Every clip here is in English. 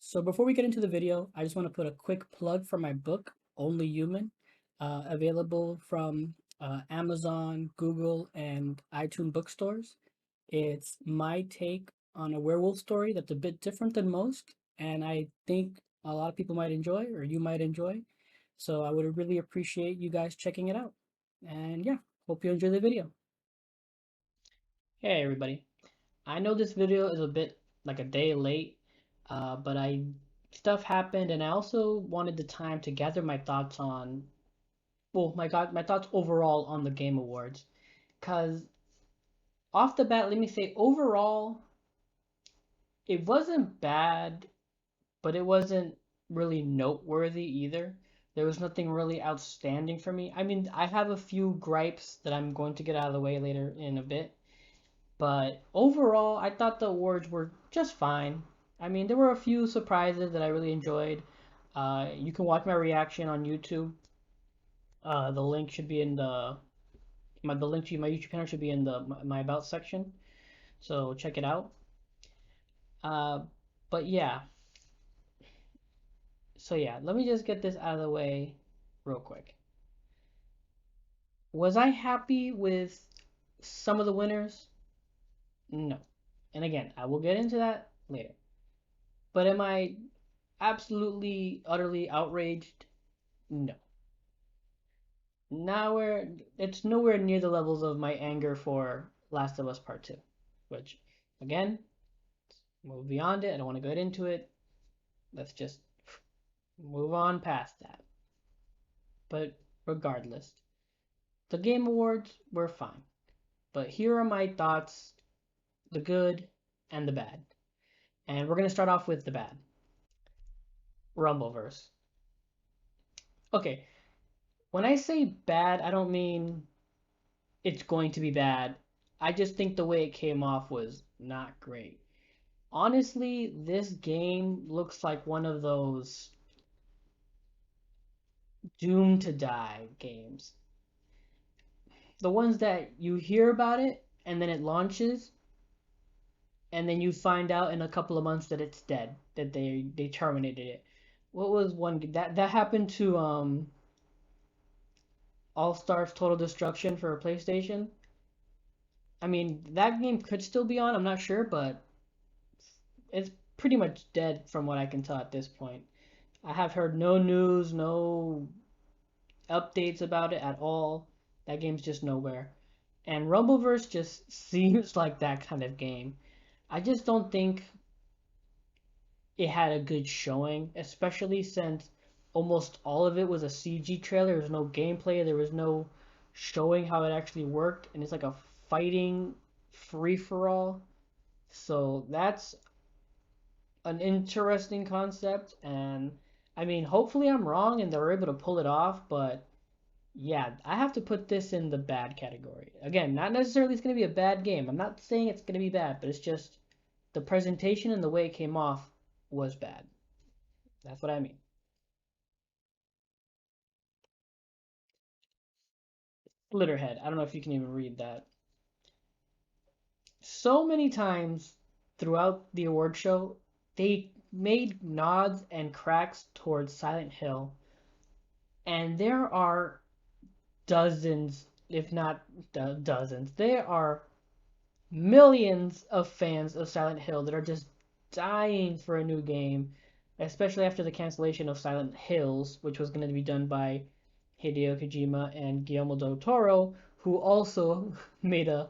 So before we get into the video, I just want to put a quick plug for my book, Only Human, available from Amazon, Google, and iTunes bookstores. It's my take on a werewolf story that's a bit different than most, and I think a lot of people might enjoy, or you might enjoy. So I would really appreciate you guys checking it out. And yeah, hope you enjoy the video. Hey everybody. I know this video is a bit like a day late, but I stuff happened and I also wanted the time to gather my thoughts on, well, my thoughts overall on the Game Awards. Cause off the bat, let me say overall, it wasn't bad, but it wasn't really noteworthy either. There was nothing really outstanding for me. I mean, I have a few gripes that I'm going to get out of the way later in a bit. But overall, I thought the awards were just fine. I mean, there were a few surprises that I really enjoyed. You can watch my reaction on YouTube. The link should be in the link to my YouTube channel should be in my about section. So check it out. Uh, but yeah, so yeah, let me just get this out of the way real quick. Was I happy with some of the winners? No. And again, I will get into that later. But am I absolutely, utterly outraged? No. Nowhere, it's nowhere near the levels of my anger for Last of Us Part 2, which, again, move beyond it. I don't want to get into it. Let's just move on past that. But regardless, the Game Awards were fine. But here are my thoughts, the good and the bad. And we're going to start off with the bad. Rumbleverse. Okay, when I say bad, I don't mean it's going to be bad. I just think the way it came off was not great. Honestly, this game looks like one of those doomed to die games. The ones that you hear about it and then it launches and then you find out in a couple of months that it's dead, that they terminated it. What was one that happened to All Stars Total Destruction for a PlayStation? I mean, that game could still be on, I'm not sure, but it's pretty much dead from what I can tell at this point. I have heard no news, no updates about it at all. That game's just nowhere. And Rumbleverse just seems like that kind of game. I just don't think it had a good showing, especially since almost all of it was a CG trailer. There was no gameplay, there was no showing how it actually worked, and it's like a fighting free for all. So that's an interesting concept, and I mean, hopefully I'm wrong and they're able to pull it off, but yeah, I have to put this in the bad category. Again, not necessarily it's going to be a bad game. I'm not saying it's going to be bad, but it's just the presentation and the way it came off was bad. That's what I mean. Glitterhead. I don't know if you can even read that. So many times throughout the award show, they made nods and cracks towards Silent Hill, and there are dozens, if not dozens, there are millions of fans of Silent Hill that are just dying for a new game, especially after the cancellation of Silent Hills, which was going to be done by Hideo Kojima and Guillermo del Toro, who also made a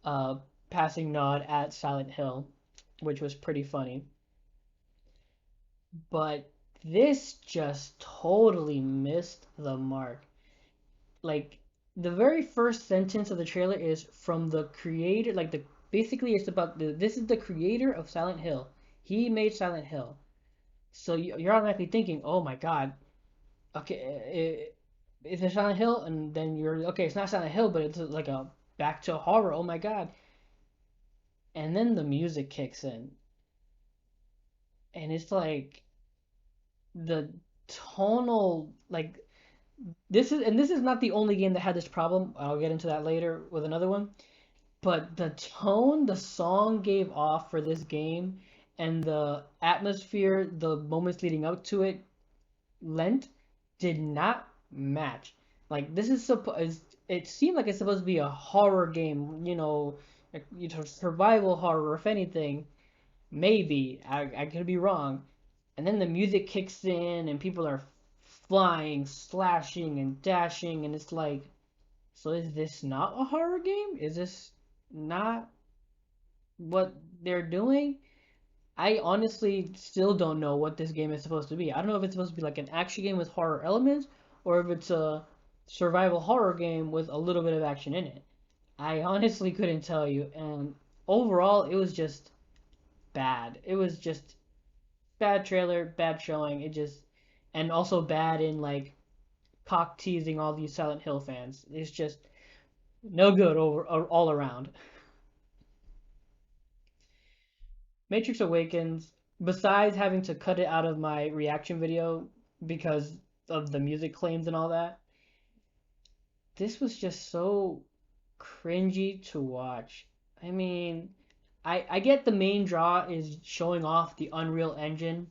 uh, passing nod at Silent Hill, which was pretty funny. But this just totally missed the mark. Like the very first sentence of the trailer is from the creator, like the basically it's about this is the creator of Silent Hill. He made Silent Hill. So you're automatically thinking, oh my god, okay, it's a Silent Hill, and then you're okay. It's not Silent Hill, but it's like a back to horror. Oh my god! And then the music kicks in, and it's like the tonal like this is not the only game that had this problem. I'll get into that later with another one. But the tone the song gave off for this game, and the atmosphere, the moments leading up to it, lent did not match. Like this is supposed, it seemed like it's supposed to be a horror game, survival horror, if anything. Maybe I could be wrong. And then the music kicks in, and people are flying, slashing, and dashing, and it's like, so is this not a horror game? Is this not what they're doing? I honestly still don't know what this game is supposed to be. I don't know if it's supposed to be like an action game with horror elements or if it's a survival horror game with a little bit of action in it. I honestly couldn't tell you. And overall, it was just bad. It was just bad trailer, bad showing. It just, and also bad in like cock teasing all these Silent Hill fans. It's just no good all around. Matrix Awakens, besides having to cut it out of my reaction video because of the music claims and all that, this was just so cringy to watch. I mean, I get the main draw is showing off the Unreal Engine,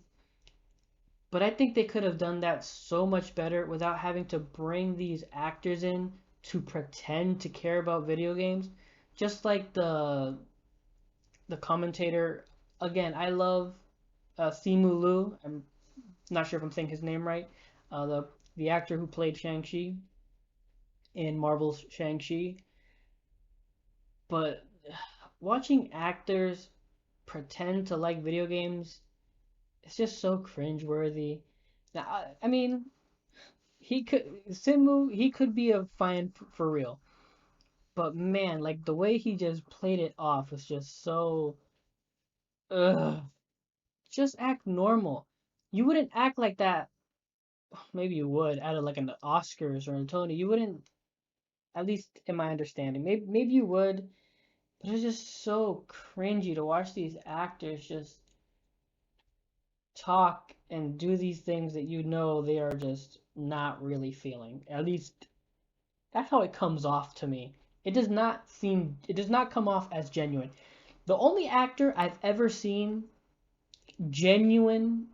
but I think they could have done that so much better without having to bring these actors in to pretend to care about video games. Just like the commentator, again, I love Simu Liu. I'm not sure if I'm saying his name right. The actor who played Shang-Chi in Marvel's Shang-Chi. But watching actors pretend to like video games, it's just so cringeworthy. Now, I mean, he could be a fine for real. But man, like the way he just played it off was just so ugh. Just act normal. You wouldn't act like that. Maybe you would at like an Oscars or a Tony. You wouldn't, at least in my understanding. Maybe you would, but it's just so cringy to watch these actors just talk and do these things that you know they are just not really feeling. At least that's how it comes off to me. It does not come off as genuine. The only actor I've ever seen genuine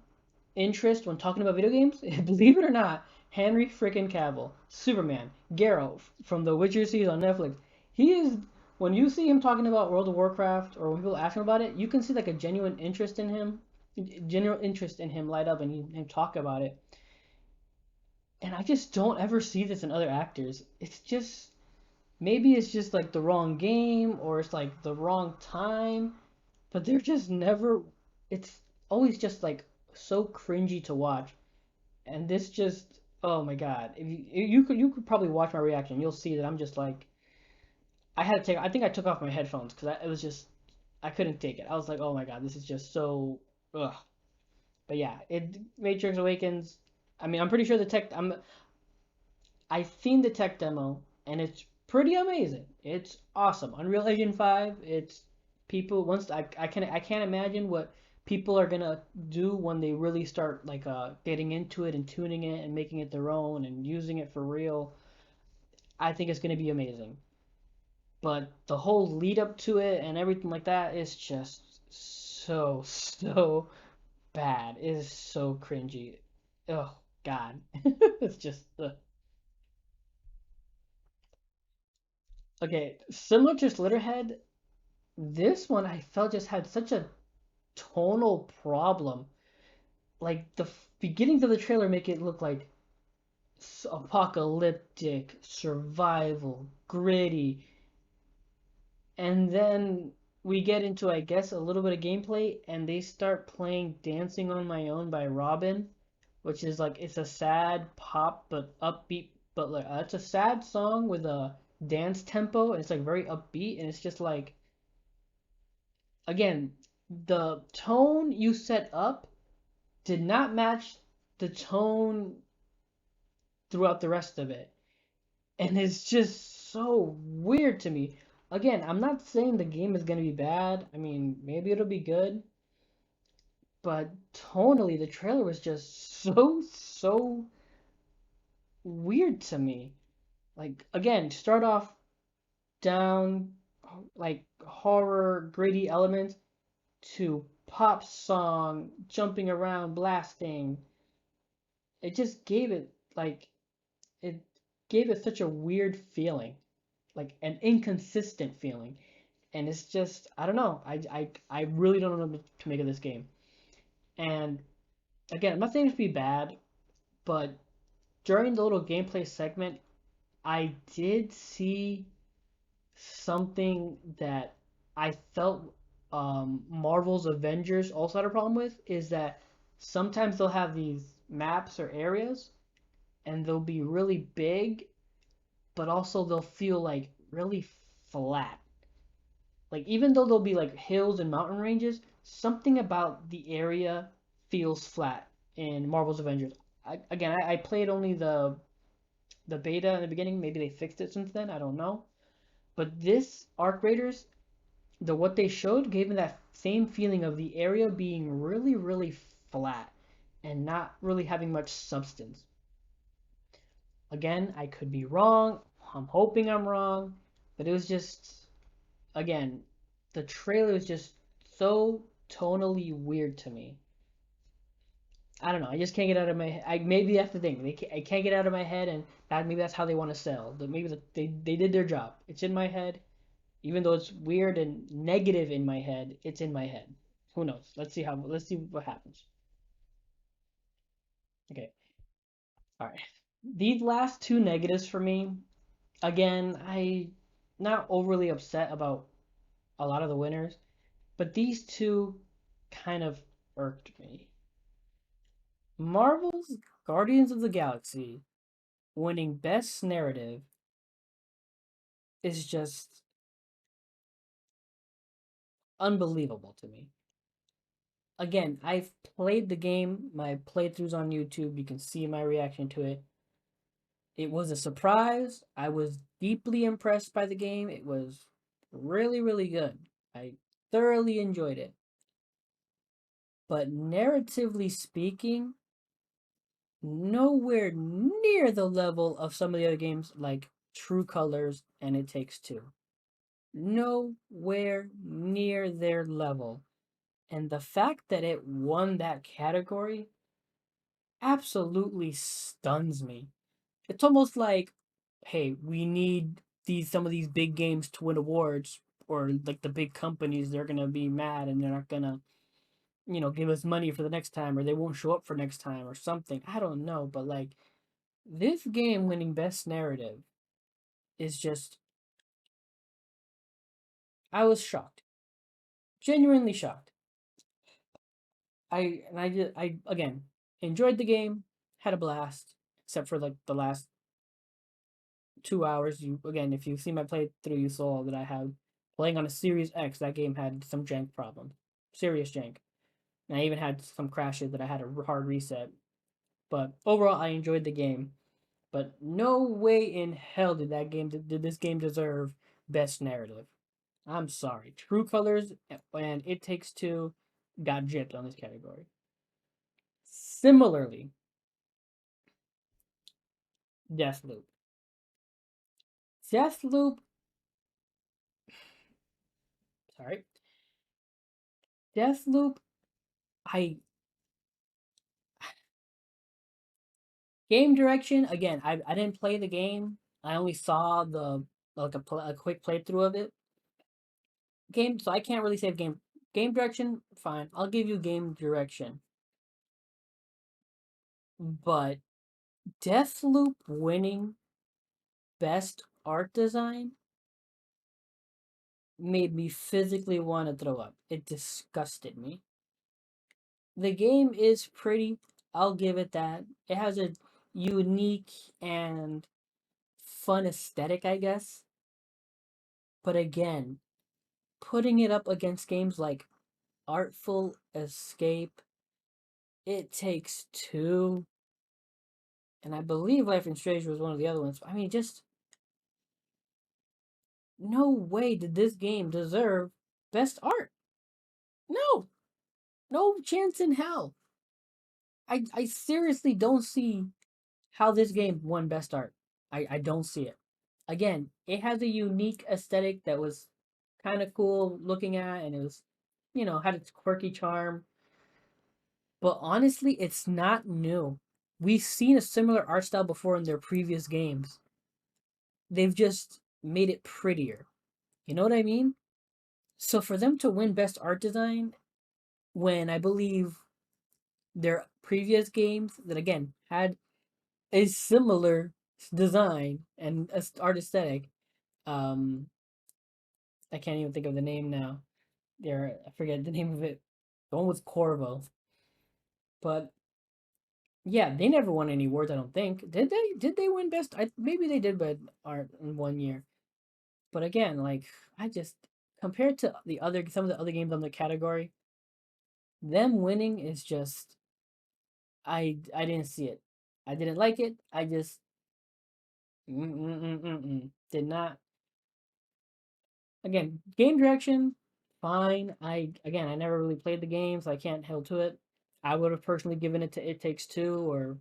interest when talking about video games, believe it or not, Henry freaking Cavill, Superman, Geralt from the Witcher series on Netflix. He is when you see him talking about World of Warcraft or when people ask him about it, you can see like a genuine interest in him, genuine interest in him light up and him talk about it. And I just don't ever see this in other actors. It's just maybe it's just like the wrong game or it's like the wrong time, but they're just never. It's always just like so cringy to watch. And this just, oh my God. If you could probably watch my reaction, you'll see that I'm just like, I think I took off my headphones because it was just, I couldn't take it. I was like, oh my God, this is just so, ugh. But yeah, Matrix Awakens. I mean, I'm pretty sure I've seen the tech demo and it's pretty amazing. It's awesome. Unreal Engine 5, it's people once I can't imagine what people are gonna do when they really start like getting into it and tuning it and making it their own and using it for real. I think it's gonna be amazing. But the whole lead up to it and everything like that is just so bad. It is so cringy. Oh God. It's just okay, similar to Slitterhead, this one I felt just had such a tonal problem. Like the beginnings of the trailer make it look like apocalyptic, survival, gritty, and then we get into I guess a little bit of gameplay and they start playing Dancing on My Own by Robin, which is like it's a sad pop but upbeat but like it's a sad song with a dance tempo and it's like very upbeat and it's just like again, the tone you set up did not match the tone throughout the rest of it. And it's just so weird to me. Again, I'm not saying the game is going to be bad. I mean, maybe it'll be good. But tonally, the trailer was just so weird to me. Like, again, start off down, like horror, gritty elements to pop song, jumping around, blasting. It just gave it like it gave it such a weird feeling, like an inconsistent feeling. And it's just I don't know. I really don't know what to make of this game. And again, I'm not saying it to be bad, but during the little gameplay segment, I did see something that I felt Marvel's Avengers also had a problem with is that sometimes they'll have these maps or areas and they'll be really big, but also they'll feel like really flat. Like even though there'll be like hills and mountain ranges, something about the area feels flat in Marvel's Avengers. I played only the beta in the beginning. Maybe they fixed it since then. I don't know. But this Arc Raiders, what they showed gave me that same feeling of the area being really, really flat and not really having much substance. Again, I could be wrong. I'm hoping I'm wrong, but it was just again, the trailer was just so tonally weird to me. I don't know. I just can't get out of my head. Maybe that's the thing. I can't get out of my head, and maybe that's how they want to sell. Maybe they did their job. It's in my head, even though it's weird and negative in my head. It's in my head. Who knows? Let's see what happens. Okay. All right. These last two negatives for me. Again, I not overly upset about a lot of the winners, but these two kind of irked me. Marvel's Guardians of the Galaxy winning Best Narrative is just unbelievable to me. Again, I've played the game, my playthroughs on YouTube, you can see my reaction to it. It was a surprise. I was deeply impressed by the game. It was really, really good. I thoroughly enjoyed it. But narratively speaking, nowhere near the level of some of the other games like True Colors and It Takes Two. Nowhere near their level. And the fact that it won that category absolutely stuns me. It's almost like, hey, we need some of these big games to win awards, or like the big companies, they're gonna be mad and they're not gonna, give us money for the next time, or they won't show up for next time or something. I don't know, but like this game winning best narrative is just I was shocked. Genuinely shocked. I again enjoyed the game, had a blast, except for like the last 2 hours. You again, if you've seen my playthrough, you saw that I have playing on a Series X. That game had some jank problems, serious jank, and I even had some crashes that I had a hard reset. But overall, I enjoyed the game. But no way in hell did this game deserve best narrative. I'm sorry. True Colors and It Takes Two got gypped on this category. Similarly, Deathloop. Deathloop, sorry. Deathloop, I game direction again. I didn't play the game. I only saw the like a quick playthrough of it. Game, so I can't really say game direction. Fine, I'll give you game direction. But Deathloop winning best art design made me physically want to throw up. It disgusted me. The game is pretty. I'll give it that. It has a unique and fun aesthetic, I guess. But again, putting it up against games like Artful Escape, It Takes Two, and I believe Life is Strange was one of the other ones. I mean, just no way did this game deserve best art. No, no chance in hell. I seriously don't see how this game won best art. I don't see it. Again, it has a unique aesthetic that was kind of cool looking at, and it was, had its quirky charm, but honestly, it's not new. We've seen a similar art style before in their previous games. They've just made it prettier. You know what I mean? So for them to win Best Art Design, when I believe their previous games that again had a similar design and art aesthetic, um, I can't even think of the name now. I forget the name of it. The one with Corvo, but yeah, they never won any awards. I don't think. Did they? Did they win Best? Maybe they did, but art in one year. But again, like I just compared to some of the other games on the category, them winning is just I didn't see it. I didn't like it. I just did not. Again, game direction, fine. I never really played the game, so I can't hold to it. I would have personally given it to It Takes Two or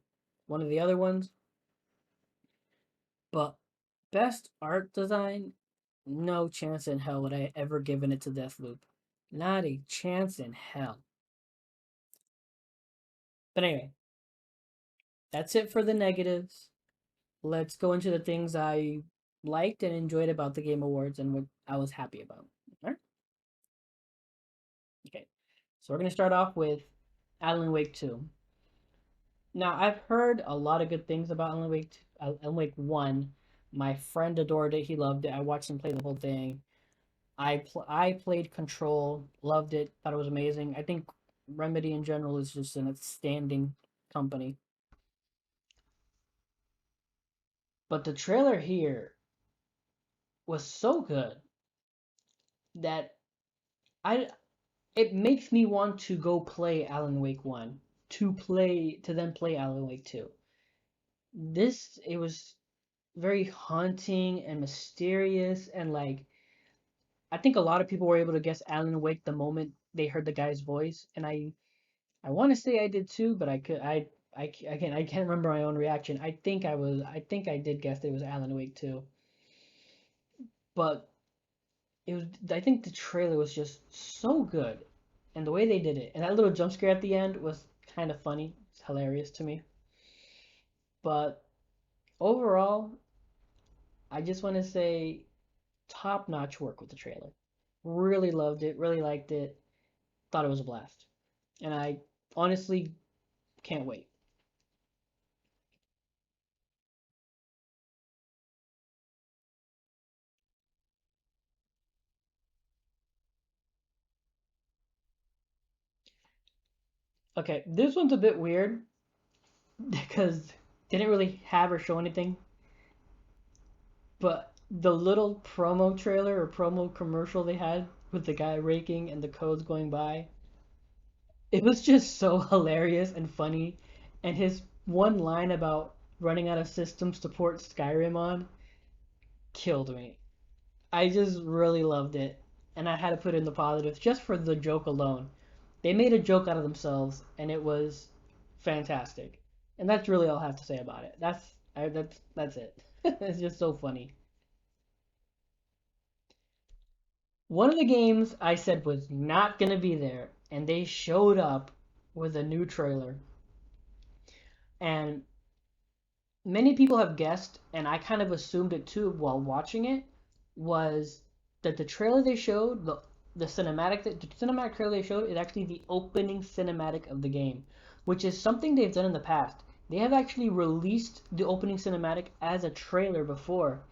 one of the other ones. But best art design, no chance in hell would I ever given it to Deathloop. Not a chance in hell. But anyway, that's it for the negatives. Let's go into the things I liked and enjoyed about the Game Awards and what I was happy about. All right? Okay. So we're going to start off with Alan Wake 2. Now, I've heard a lot of good things about Alan Wake 1. My friend adored it. He loved it. I watched him play the whole thing. I played Control, loved it, thought it was amazing. I think Remedy in general is just an outstanding company. But the trailer here was so good that I it makes me want to go play Alan Wake 1 to then play Alan Wake 2. It was very haunting and mysterious and like I think a lot of people were able to guess Alan Wake the moment they heard the guy's voice and I want to say I did too, but I can't remember my own reaction. I think I did guess that it was Alan Wake too. But it was I think the trailer was just so good and the way they did it and that little jump scare at the end was kind of funny. It's hilarious to me. But overall, I just want to say top-notch work with the trailer. Really loved it, really liked it. Thought it was a blast. And I honestly can't wait. Okay, this one's a bit weird because didn't really have or show anything, but the little promo trailer or promo commercial they had with the guy raking and the codes going by, it was just so hilarious and funny. And his one line about running out of systems to port Skyrim on killed me. I just really loved it, and I had to put in the positives just for the joke alone. They made a joke out of themselves, and it was fantastic. And that's really all I have to say about it. That's it. It's just so funny. One of the games I said was not gonna be there, and they showed up with a new trailer. And many people have guessed, and I kind of assumed it too while watching it, was that the trailer they showed, the cinematic trailer they showed is actually the opening cinematic of the game, which is something they've done in the past. They have actually released the opening cinematic as a trailer before.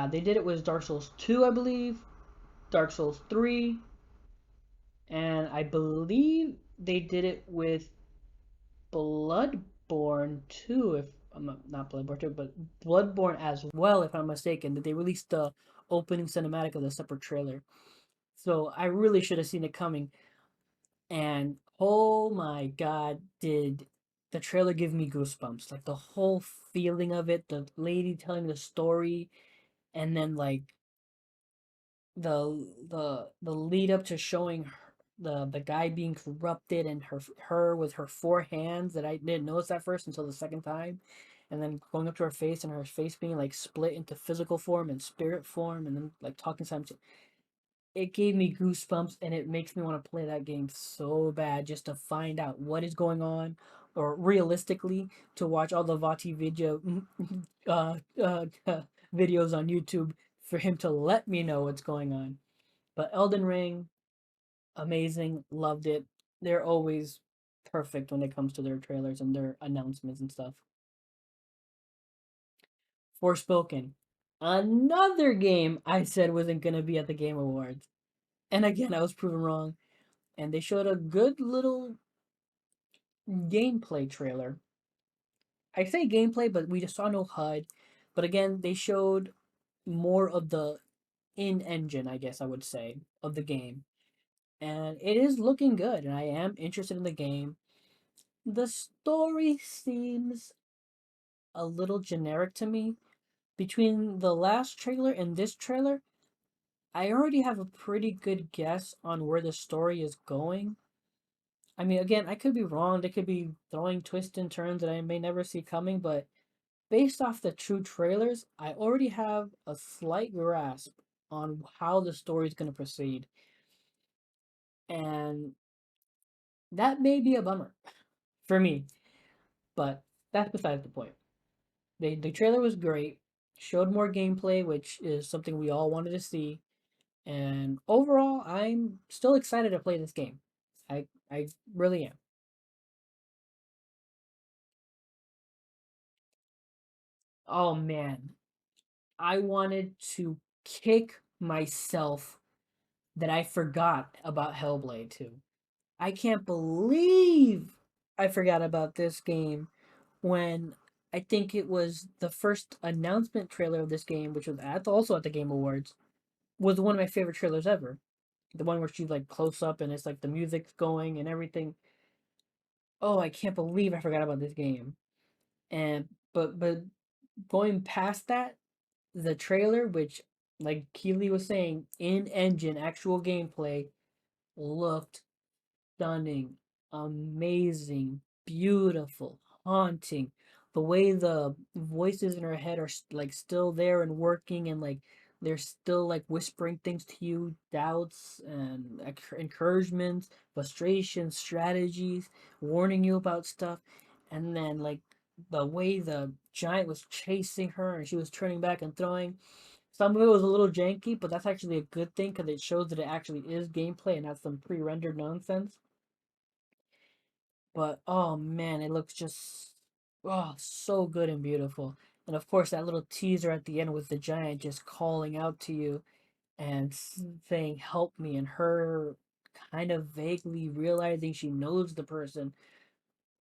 They did it with Dark Souls 2, I believe, Dark Souls 3, and I believe they did it with Bloodborne 2, if I'm not Bloodborne 2, but Bloodborne as well, if I'm mistaken, that they released the opening cinematic of the separate trailer. So I really should have seen it coming. And oh my god, did the trailer give me goosebumps. Like the whole feeling of it, the lady telling the story, and then like the lead up to showing the guy being corrupted and her with her four hands that I didn't notice at first until the second time, and then going up to her face and her face being like split into physical form and spirit form, and then like talking something. it gave me goosebumps and it makes me want to play that game so bad just to find out what is going on or realistically to watch all the Vati video uh, uh, videos on YouTube for him to let me know what's going on. But Elden Ring, amazing, loved it. They're always perfect when it comes to their trailers and their announcements and stuff. Forspoken, another game I said wasn't gonna be at the Game Awards, and again I was proven wrong. And they showed a good little gameplay trailer. I say gameplay, but we just saw no HUD. But again, they showed more of the in engine, I guess I would say, of the game. And it is looking good, and I am interested in the game. The story seems a little generic to me. Between the last trailer and this trailer, I already have a pretty good guess on where the story is going. I mean, again, I could be wrong. They could be throwing twists and turns that I may never see coming, but based off the true trailers, I already have a slight grasp on how the story is going to proceed. And that may be a bummer for me, but that's besides the point. The trailer was great, showed more gameplay, which is something we all wanted to see. And overall, I'm still excited to play this game. I really am. Oh man, I wanted to kick myself that I forgot about Hellblade 2. I can't believe I forgot about this game when I think it was the first announcement trailer of this game, which was also at the Game Awards, was one of my favorite trailers ever. The one where she's like close up and it's like the music's going and everything. Oh, I can't believe I forgot about this game. And but going past that, the trailer, which like Keely was saying, in engine actual gameplay looked stunning, amazing, beautiful, haunting. The way the voices in her head are like still there and working, and like they're still like whispering things to you, doubts and encouragements, frustrations, strategies, warning you about stuff, and then like the way the giant was chasing her and she was turning back and throwing. Some of it was a little janky, but that's actually a good thing because it shows that it actually is gameplay and not some pre-rendered nonsense. But oh man, it looks just so good and beautiful. And of course, that little teaser at the end with the giant just calling out to you and saying "Help me," and her kind of vaguely realizing she knows the person.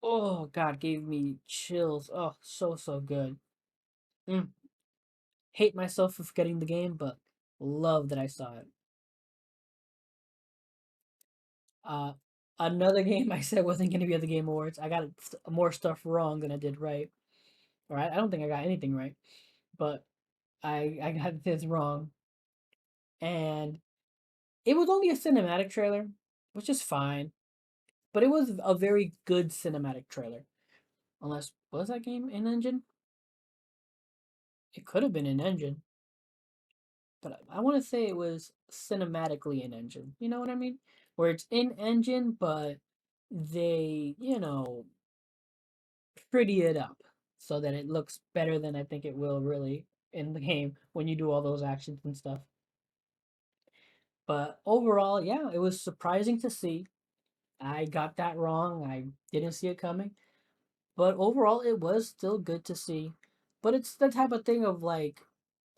Oh God, gave me chills. Oh, so good. Mm. Hate myself for forgetting the game, but love that I saw it. Uh, Another game I said wasn't going to be at the Game Awards. I got more stuff wrong than I did right. All right, I don't think I got anything right, but I got this wrong, and it was only a cinematic trailer, which is fine, but it was a very good cinematic trailer. Unless was that game in engine? It could have been in engine, but I want to say it was cinematically in engine. You know what I mean? Where it's in engine, but they pretty it up so that it looks better than I think it will really in the game when you do all those actions and stuff. But overall, yeah, it was surprising to see. I got that wrong. I didn't see it coming. But overall, it was still good to see. But it's the type of thing of like,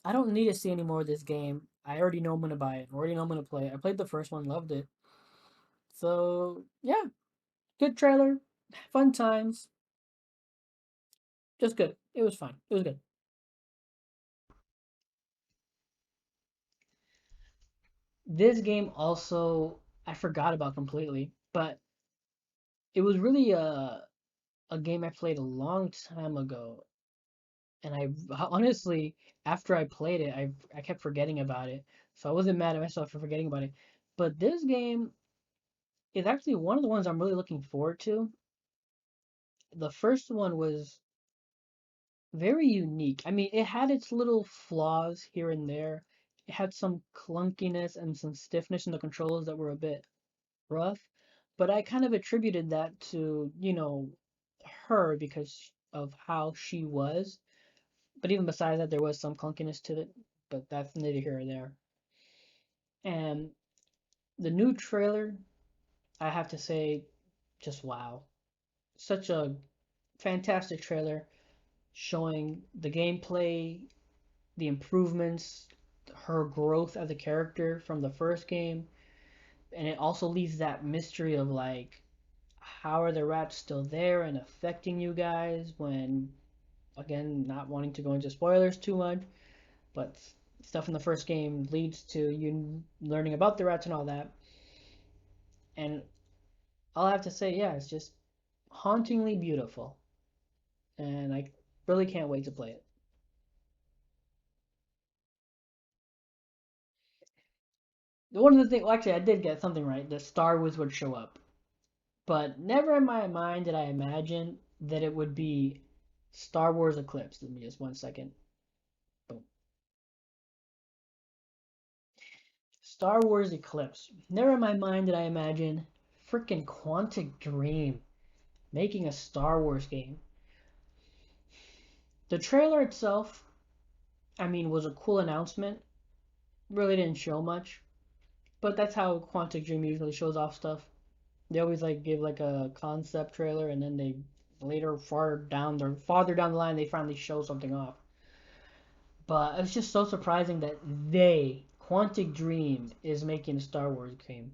I don't need to see any more of this game. I already know I'm gonna buy it. I already know I'm gonna play it. I played the first one, loved it. So yeah, good trailer, fun times, just good. It was fine. It was good. This game also I forgot about completely, but it was really a game I played a long time ago, and I honestly after I played it, I kept forgetting about it, so I wasn't mad at myself for forgetting about it. But this game is actually one of the ones I'm really looking forward to. The first one was very unique. I mean, it had its little flaws here and there, It had some clunkiness and some stiffness in the controls that were a bit rough, but I kind of attributed that to, her because of how she was. But even besides that, there was some clunkiness to it, but that's neither here or there. And the new trailer, I have to say, just wow. Such a fantastic trailer showing the gameplay, the improvements, her growth as a character from the first game, and it also leaves that mystery of like, how are the rats still there and affecting you guys when, again, not wanting to go into spoilers too much, but stuff in the first game leads to you learning about the rats and all that. And I'll have to say, yeah, it's just hauntingly beautiful, and I really can't wait to play it. One of the things, well, actually, I did get something right. The Star Wars would show up, but never in my mind did I imagine that it would be Star Wars Eclipse. Let me just 1 second. Boom. Star Wars Eclipse. Never in my mind did I imagine freaking Quantic Dream making a Star Wars game. The trailer itself, I mean, was a cool announcement. Really didn't show much, but that's how Quantic Dream usually shows off stuff. They always like give like a concept trailer, and then they later farther down the line they finally show something off. But it's just so surprising that Quantic Dream, is making a Star Wars game.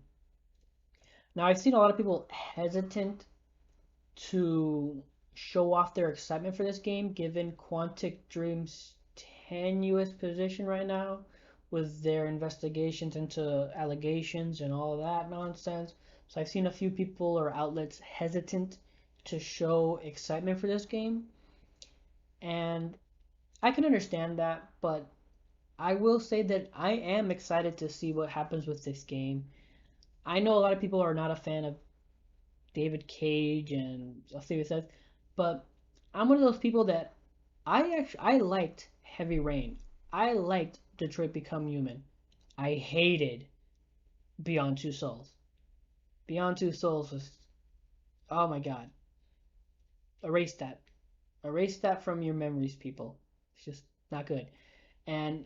Now I've seen a lot of people hesitant to show off their excitement for this game, given Quantic Dream's tenuous position right now with their investigations into allegations and all of that nonsense. So I've seen a few people or outlets hesitant to show excitement for this game, and I can understand that, but I will say that I am excited to see what happens with this game. I know a lot of people are not a fan of David Cage and I'll see what it says, but I'm one of those people that I liked Heavy Rain. I liked Detroit Become Human. I hated Beyond Two Souls. Beyond Two Souls was, oh my god. Erase that. Erase that from your memories, people. It's just not good. And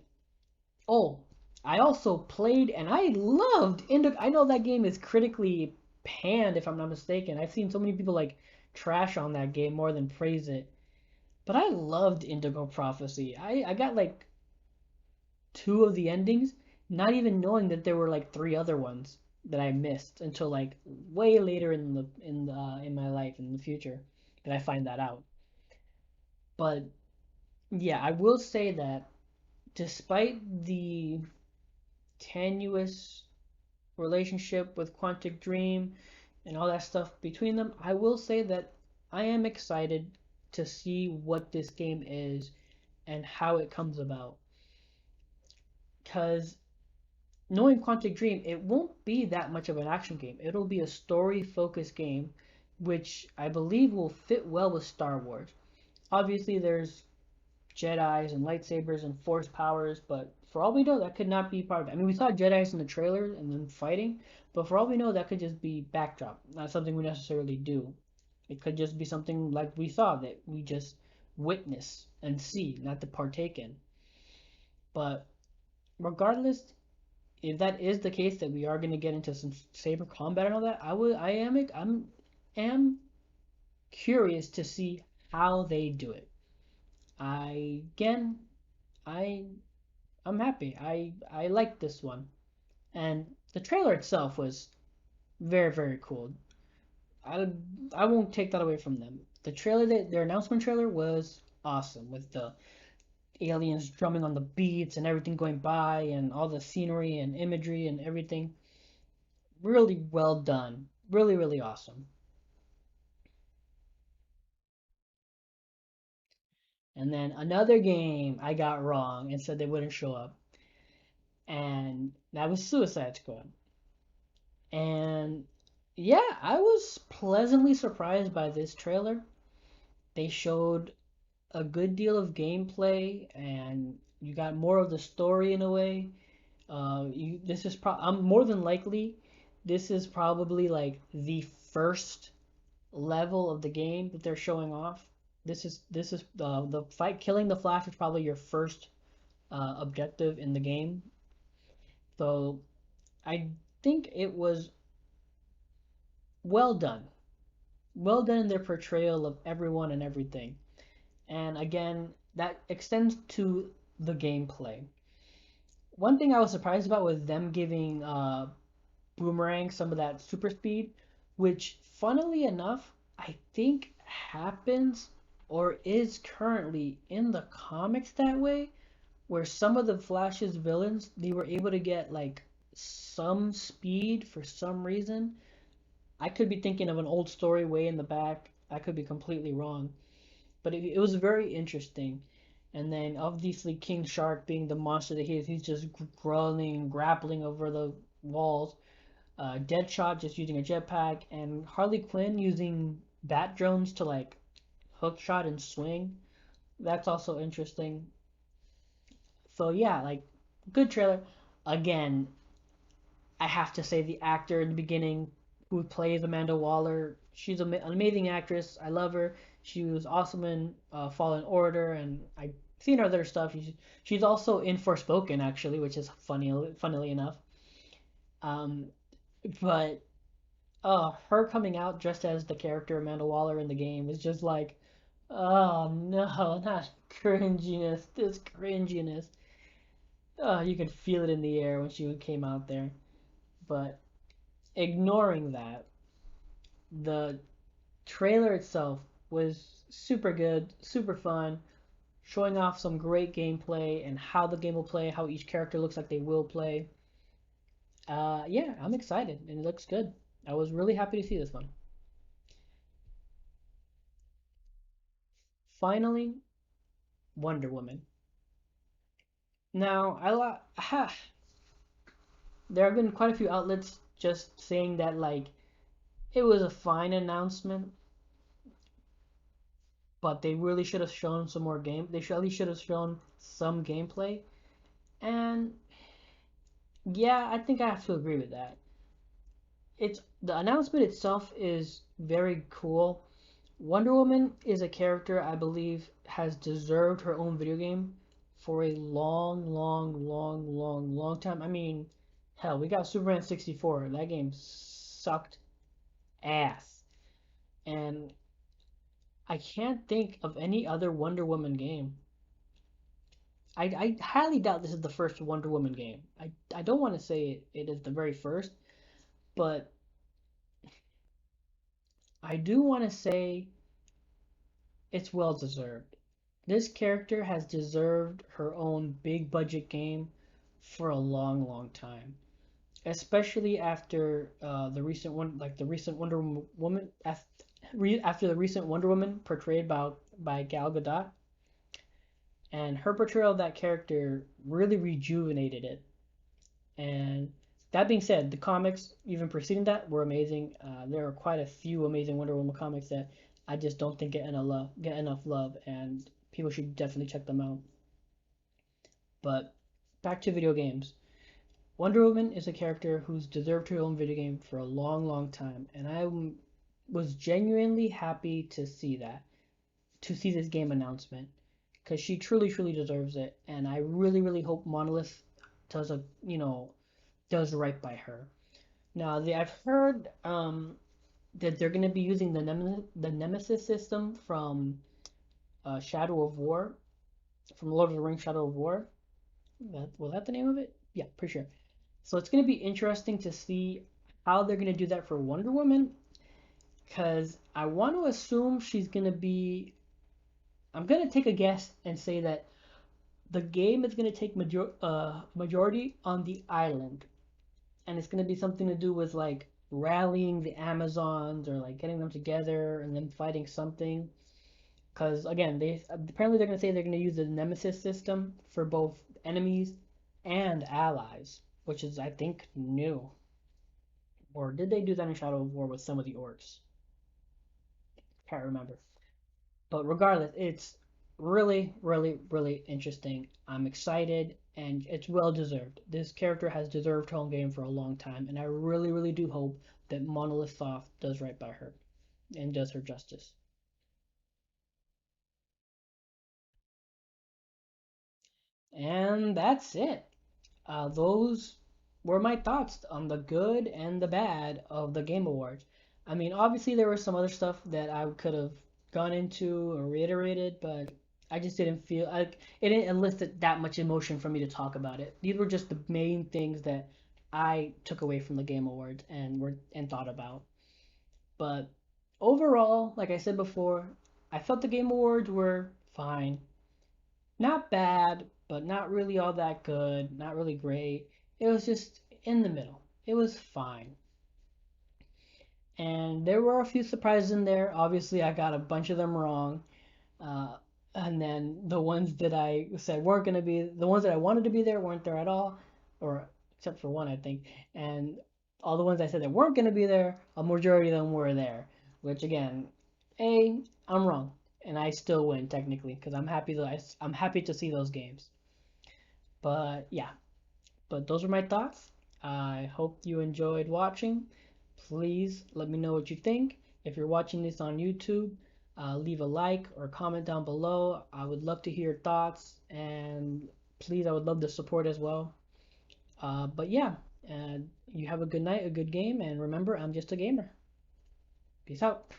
oh, I also played and I loved Indigo. I know that game is critically panned, if I'm not mistaken. I've seen so many people like trash on that game more than praise it. But I loved Indigo Prophecy. I got like two of the endings, not even knowing that there were like three other ones that I missed until like way later in my life in the future that I find that out. But yeah, I will say that despite the tenuous relationship with Quantic Dream and all that stuff between them, I will say that I am excited to see what this game is and how it comes about. Because knowing Quantic Dream, it won't be that much of an action game. It'll be a story focused game, which I believe will fit well with Star Wars. Obviously, there's Jedi's and lightsabers and force powers, but for all we know, that could not be part of it. I mean, we saw Jedi's in the trailer and then fighting, but for all we know, that could just be backdrop, not something we necessarily do. It could just be something like we saw that we just witness and see, not to partake in. But regardless, if that is the case, that we are going to get into some saber combat and all that, am curious to see how they do it. I again, I I'm happy. I like this one, and the trailer itself was very cool. I I won't take that away from them. The trailer, their announcement trailer was awesome with the aliens drumming on the beats and everything going by and all the scenery and imagery and everything. Really well done. Really awesome. And then another game I got wrong and said they wouldn't show up, and that was Suicide Squad. And yeah, I was pleasantly surprised by this trailer. They showed a good deal of gameplay and you got more of the story in a way. This is I'm more than likely, this is probably like the first level of the game that they're showing off. This is the fight. Killing the Flash is probably your first objective in the game. So I think it was well done. Well done in their portrayal of everyone and everything. And again, that extends to the gameplay. One thing I was surprised about was them giving Boomerang some of that super speed, which, funnily enough, I think happens or is currently in the comics that way, where some of the Flash's villains, they were able to get like some speed for some reason. I could be thinking of an old story way in the back. I could be completely wrong, but it was very interesting. And then obviously King Shark being the monster that he is, he's just growling, grappling over the walls. Deadshot just using a jetpack, and Harley Quinn using bat drones to like hook shot and swing. That's also interesting. So yeah, like good trailer. Again, I have to say the actor in the beginning who plays Amanda Waller, she's an amazing actress. I love her. She was awesome in Fallen Order, and I've seen her other stuff. She's also in Forspoken actually, which is funnily enough. Um, but her coming out dressed as the character Amanda Waller in the game is just like, oh no, not cringiness, this cringiness. You could feel it in the air when she came out there. But ignoring that, the trailer itself was super good, super fun, showing off some great gameplay and how the game will play, how each character looks like they will play. Yeah, I'm excited and it looks good. I was really happy to see this one. Finally, Wonder Woman. Now, there have been quite a few outlets just saying that like it was a fine announcement, but they really should have shown some more game. They should at least should have shown some gameplay. And yeah, I think I have to agree with that. It's the announcement itself is very cool. Wonder Woman is a character I believe has deserved her own video game for a long time. I mean, hell, we got Superman 64. That game sucked ass. And I can't think of any other Wonder Woman game. I highly doubt this is the first Wonder Woman game. I don't want to say it is the very first, but I do want to say it's well deserved. This character has deserved her own big budget game for a long time, especially after the recent one, like the recent Wonder Woman, after the recent Wonder Woman portrayed by Gal Gadot, and her portrayal of that character really rejuvenated it. And that being said, the comics even preceding that were amazing. There are quite a few amazing Wonder Woman comics that I just don't think get enough love, and people should definitely check them out. But back to video games. Wonder Woman is a character who's deserved her own video game for a long time, and I was genuinely happy to see that, to see this game announcement, because she truly deserves it, and I really hope Monolith does a does right by her. Now, I've heard that they're going to be using the Nemesis system from Shadow of War, from Lord of the Rings Shadow of War. Was that the name of it? Yeah, pretty sure. So it's going to be interesting to see how they're going to do that for Wonder Woman, because I want to assume she's going to be. I'm going to take a guess and say that the game is going to take majority on the island, and it's going to be something to do with like rallying the Amazons or like getting them together and then fighting something. Because again, they apparently they're going to say they're going to use the Nemesis system for both enemies and allies, which is I think new. Or did they do that in Shadow of War with some of the orcs? Can't remember. But regardless, it's really interesting. I'm excited. and it's well deserved. This character has deserved home game for a long time, and I really, really do hope that Monolith Soft does right by her and does her justice. And that's it. Those were my thoughts on the good and the bad of the Game Awards. I mean, obviously there was some other stuff that I could have gone into or reiterated, but I just didn't feel like it didn't elicit that much emotion for me to talk about it. These were just the main things that I took away from the Game Awards and thought about. But overall, like I said before, I felt the Game Awards were fine. Not bad, but not really all that good, not really great. It was just in the middle. It was fine. And there were a few surprises in there. Obviously, I got a bunch of them wrong. Uh, and then the ones that I said weren't going to be, the ones that I wanted to be there weren't there at all, or except for one, I think. And all the ones I said that weren't going to be there, a majority of them were there. Which again, I'm wrong, and I still win technically because I'm happy to see those games. But yeah, but those are my thoughts. I hope you enjoyed watching. Please let me know what you think. If you're watching this on YouTube, leave a like or comment down below. I would love to hear your thoughts, and please, I would love the support as well. But yeah, and you have a good night, a good game, and remember, I'm just a gamer. Peace out.